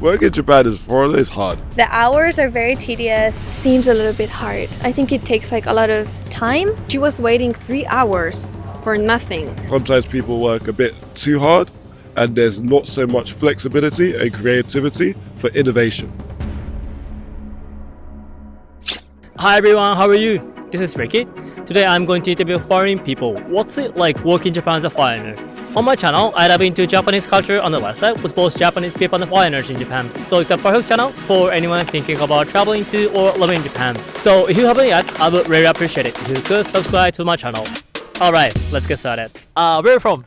Work in Japan as a foreigner is hard. The hours are very tedious. Seems a little bit hard. I think it takes like a lot of time. She was waiting 3 hours for nothing. Sometimes people work a bit too hard and there's not so much flexibility and creativity for innovation. Hi everyone, how are you? This is Ricky. Today I'm going to interview foreign people. What's it like working in Japan as a foreigner? On my channel, I dive into Japanese culture on the website with both Japanese people and foreigners in Japan. So it's a perfect channel for anyone thinking about traveling to or living in Japan. So if you haven't yet, I would really appreciate it if you could subscribe to my channel. Alright, let's get started. Where are you from?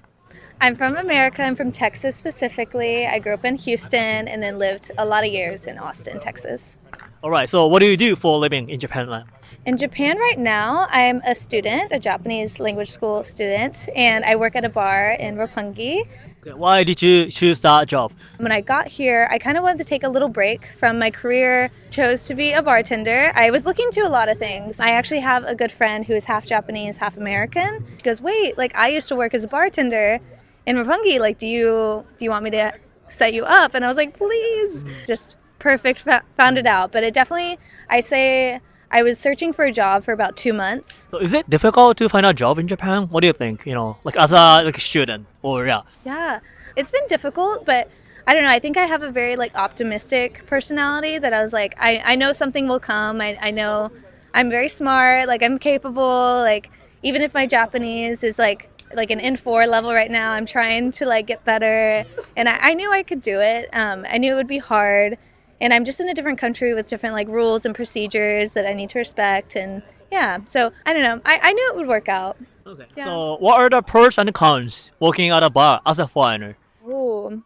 I'm from America. I'm from Texas specifically. I grew up in Houston and then lived a lot of years in Austin, Texas. Alright, so what do you do for a living in Japan? In Japan right now, I'm a student, a Japanese language school student, and I work at a bar in Roppongi. Why did you choose that job? When I got here, I kind of wanted to take a little break from my career, chose to be a bartender. I was looking to a lot of things. I actually have a good friend who is half Japanese, half American. She goes, wait, like I used to work as a bartender in Roppongi. Like, do you want me to set you up? And I was like, please. Just perfect, found it out. But it definitely, I say, I was searching for a job for about 2 months. So is it difficult to find a job in Japan? What do you think? Like as a student or yeah? Yeah, it's been difficult, but I don't know. I think I have a very optimistic personality that I was like, I know something will come. I know I'm very smart. Like I'm capable. Like even if my Japanese is like an N4 level right now, I'm trying to get better. And I knew I could do it. I knew it would be hard. And I'm just in a different country with different rules and procedures that I need to respect. And yeah, so I don't know. I knew it would work out. Okay. Yeah. So what are the pros and cons working at a bar as a foreigner? Ooh.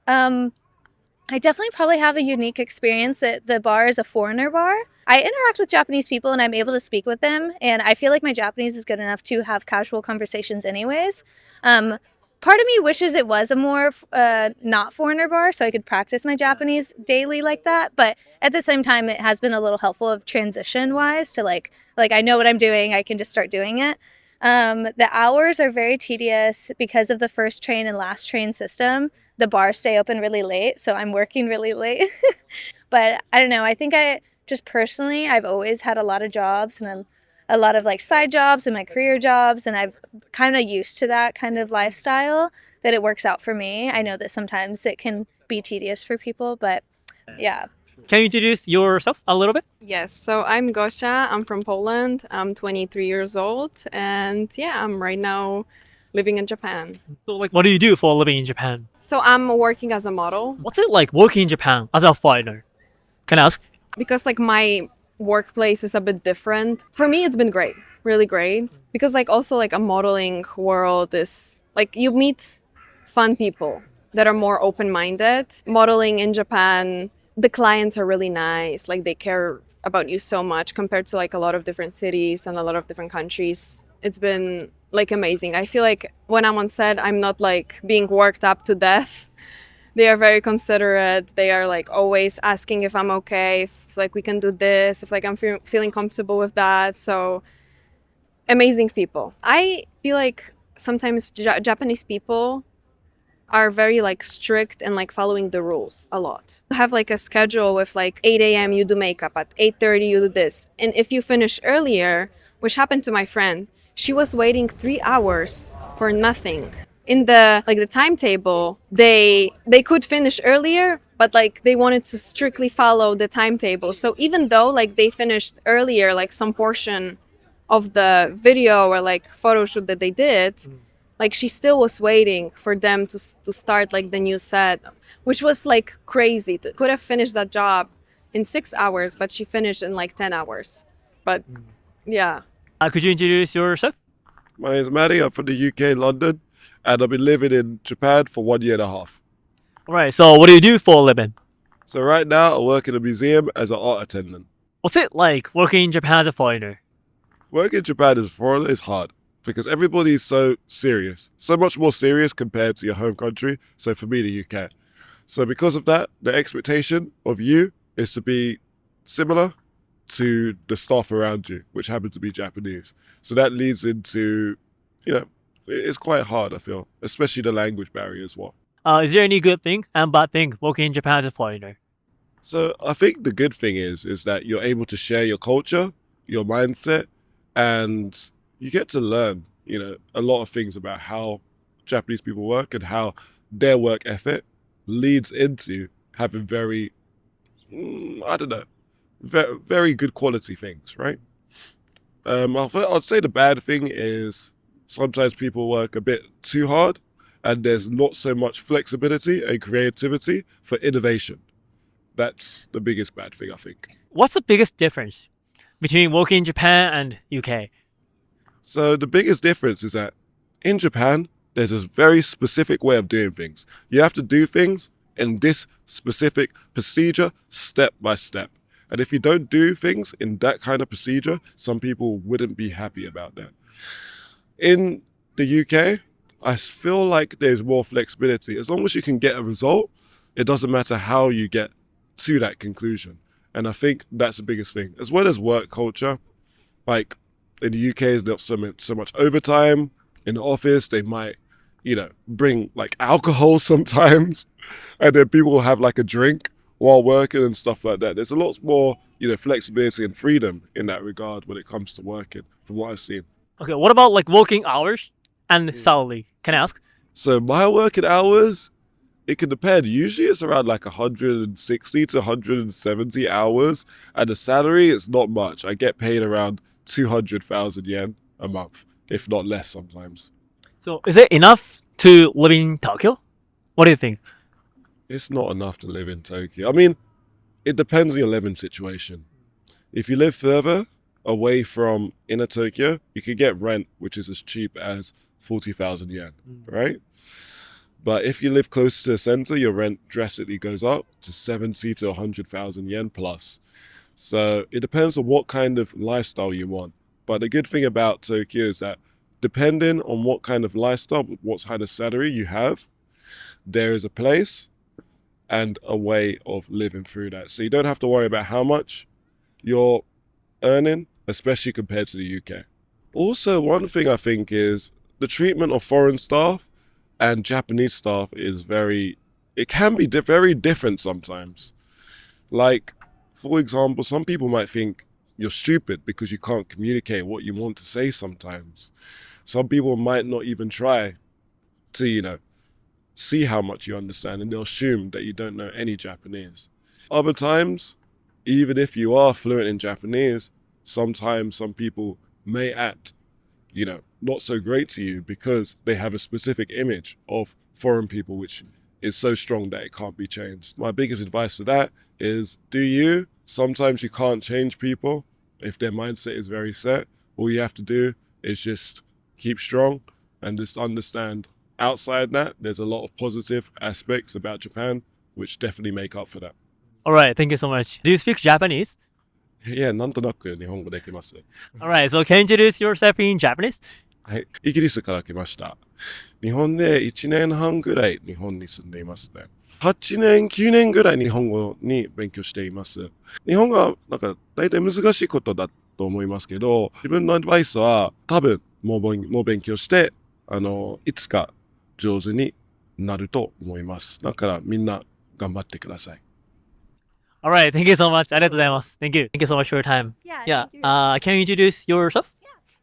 I definitely probably have a unique experience that the bar is a foreigner bar. I interact with Japanese people and I'm able to speak with them. And I feel like my Japanese is good enough to have casual conversations anyways. Part of me wishes it was a more not foreigner bar so I could practice my Japanese daily like that. But at the same time, it has been a little helpful of transition wise to like I know what I'm doing. I can just start doing it. The hours are very tedious because of the first train and last train system. The bars stay open really late, so I'm working really late. But I don't know. I think I've always had a lot of jobs and a lot of side jobs and my career jobs, and I'm kind of used to that kind of lifestyle that it works out for me. I know that sometimes it can be tedious for people, but yeah. Can you introduce yourself a little bit? Yes, so I'm Gosia. I'm from Poland. I'm 23 years old. And yeah, I'm right now living in Japan. So what do you do for a living in Japan? So I'm working as a model. What's it like working in Japan as a foreigner? Can I ask? Because my workplace is a bit different. For me, it's been great, really great. Because also a modeling world is you meet fun people that are more open-minded. Modeling in Japan, the clients are really nice. They care about you so much compared to a lot of different cities and a lot of different countries. It's been amazing. I feel when I'm on set, I'm not being worked up to death. They are very considerate. They are always asking if I'm okay, if we can do this, if I'm feeling comfortable with that. So amazing people. I feel sometimes Japanese people are very strict and following the rules a lot. You have a schedule with 8 a.m. you do makeup, at 8:30 you do this. And if you finish earlier, which happened to my friend, she was waiting 3 hours for nothing. In the the timetable, they could finish earlier, but they wanted to strictly follow the timetable. So even though they finished earlier some portion of the video or photo shoot that they did, she still was waiting for them to start the new set, which was crazy. Could have finished that job in 6 hours, but she finished in 10 hours. But yeah. Could you introduce yourself? My name is Maddie. I'm from the UK, London, and I've been living in Japan for 1 year and a half. All right, so what do you do for a living? So right now I work in a museum as an art attendant. What's it like working in Japan as a foreigner? Working in Japan as a foreigner is hard because everybody is so serious, so much more serious compared to your home country. So for me, the UK. So because of that, the expectation of you is to be similar to the staff around you, which happen to be Japanese. So that leads into, it's quite hard, I feel, especially the language barrier as well. Is there any good thing and bad thing working in Japan as a foreigner? So I think the good thing is that you're able to share your culture, your mindset, and you get to learn, a lot of things about how Japanese people work and how their work ethic leads into having very, very good quality things, right? I'd say the bad thing is sometimes people work a bit too hard and there's not so much flexibility and creativity for innovation. That's the biggest bad thing, I think. What's the biggest difference between working in Japan and UK? So the biggest difference is that in Japan, there's this very specific way of doing things. You have to do things in this specific procedure, step by step. And if you don't do things in that kind of procedure, some people wouldn't be happy about that. In the UK, I feel like there's more flexibility. As long as you can get a result, it doesn't matter how you get to that conclusion. And I think that's the biggest thing. As well as work culture, like in the UK, there's not so much overtime. In the office, they might, bring like alcohol sometimes. And then people will have like a drink while working and stuff like that. There's a lot more, flexibility and freedom in that regard when it comes to working, from what I've seen. Okay, what about like working hours and salary? Can I ask? So my working hours, it can depend. Usually it's around like 160 to 170 hours. And the salary is not much. I get paid around 200,000 yen a month, if not less sometimes. So is it enough to live in Tokyo? What do you think? It's not enough to live in Tokyo. I mean, it depends on your living situation. If you live further away from inner Tokyo, you can get rent, which is as cheap as 40,000 yen, right? But if you live close to the center, your rent drastically goes up to 70 to 100,000 yen plus. So it depends on what kind of lifestyle you want. But the good thing about Tokyo is that depending on what kind of lifestyle, what kind of salary you have, there is a place and a way of living through that. So you don't have to worry about how much you're earning, especially compared to the UK. Also, one thing I think is the treatment of foreign staff and Japanese staff is very different sometimes. Like, for example, some people might think you're stupid because you can't communicate what you want to say sometimes. Some people might not even try to, see how much you understand, and they'll assume that you don't know any Japanese. Other times, even if you are fluent in Japanese, sometimes some people may act, not so great to you because they have a specific image of foreign people which is so strong that it can't be changed. My biggest advice to that is sometimes you can't change people if their mindset is very set. All you have to do is just keep strong and just understand outside that there's a lot of positive aspects about Japan which definitely make up for that. All right, thank you so much. Do you speak Japanese? Yeah, なんとなく日本語できます。All right, so can you introduce yourself in Japanese? はい、イギリスから来ました。日本で1年半ぐらい日本に住んでいますね。8年、9年ぐらい日本語に勉強しています。日本語は大体難しいことだと思いますけど、自分のアドバイスは多分もう勉強して、いつか上手になると思います。だからみんな頑張ってください。All right, thank you so much. ありがとうございます。Thank you. Thank you so much for your time. Yeah. Can you introduce yourself?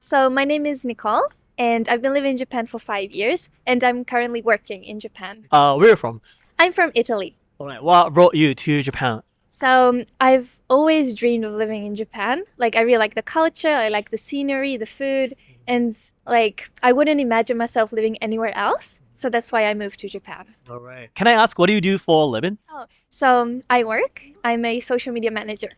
So my name is Nicole, and I've been living in Japan for 5 years, and I'm currently working in Japan. Where are you from? I'm from Italy. All right, what brought you to Japan? So I've always dreamed of living in Japan. Like, I really like the culture, I like the scenery, the food, and I wouldn't imagine myself living anywhere else. So that's why I moved to Japan. All right. Can I ask, what do you do for a living? So I'm a social media manager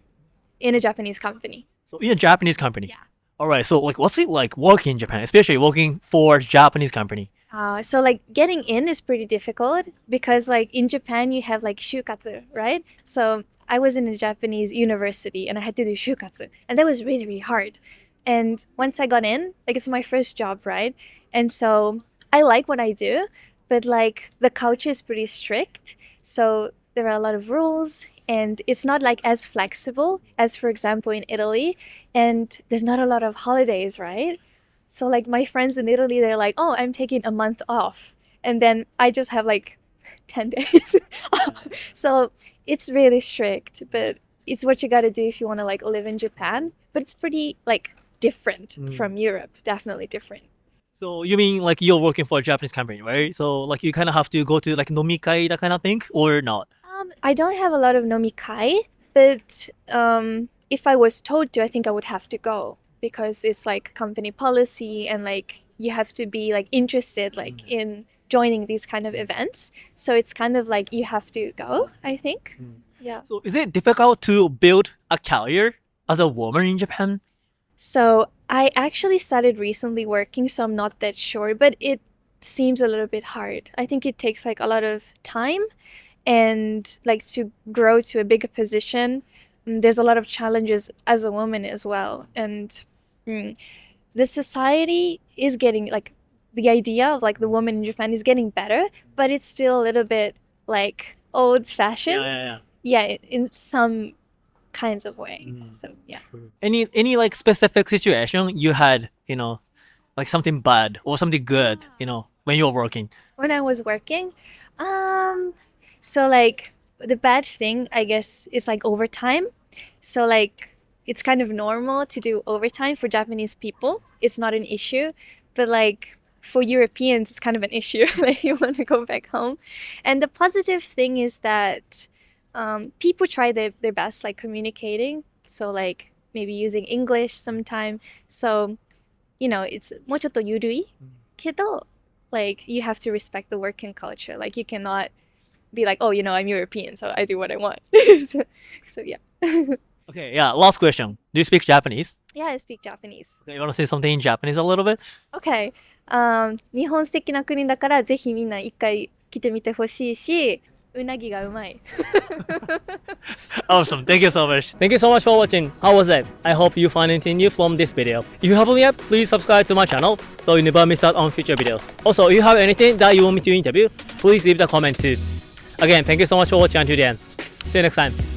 in a Japanese company. So in a Japanese company? Yeah. All right, so what's it like working in Japan, especially working for a Japanese company? So getting in is pretty difficult because in Japan you have shukatsu, right? So I was in a Japanese university and I had to do shukatsu, and that was really, really hard. And once I got in, it's my first job, right? And so I like what I do, but the culture is pretty strict. So there are a lot of rules, and it's not as flexible as, for example, in Italy. And there's not a lot of holidays, right? So my friends in Italy, they're like, oh, I'm taking a month off. And then I just have 10 days. So it's really strict, but it's what you got to do if you want to like live in Japan. But it's pretty like different from Europe, definitely different. So you mean like you're working for a Japanese company, right? So like you kind of have to go to like nomikai, that kind of thing, or not? I don't have a lot of nomikai, but if I was told to, I think I would have to go because it's like company policy and like you have to be like interested like in joining these kind of events. So it's kind of like you have to go, I think. Yeah. So is it difficult to build a career as a woman in Japan? So I actually started recently working, so I'm not that sure, but it seems a little bit hard. I think it takes like a lot of time and like to grow to a bigger position. There's a lot of challenges as a woman as well. And the society is getting like the idea of like the woman in Japan is getting better, but it's still a little bit like old fashioned. Yeah, in some kinds of way. So yeah. Any like specific situation you had, you know, like something bad or something good, you know, when you were working? When I was working, so like the bad thing I guess is like overtime. So like it's kind of normal to do overtime for Japanese people. It's not an issue, but like for Europeans it's kind of an issue. Like you want to go back home. And the positive thing is that people try their best like communicating, so like maybe using English sometime. So you know, it's もうちょっと緩いけど like you have to respect the working culture. Like you cannot be like, oh, you know, I'm European, so I do what I want. So yeah. Okay, yeah, last question. Do you speak Japanese? Yeah, I speak Japanese. Okay, you want to say something in Japanese a little bit? Okay. 日本素敵な国だからぜひみんな一回来てみてほしいし、うなぎがうまい。Awesome, thank you so much. Thank you so much for watching. How was it? I hope you find anything new from this video. If you haven't yet, please subscribe to my channel so you never miss out on future videos. Also, if you have anything that you want me to interview, please leave the comment too. Again, thank you so much for watching until the end. See you next time.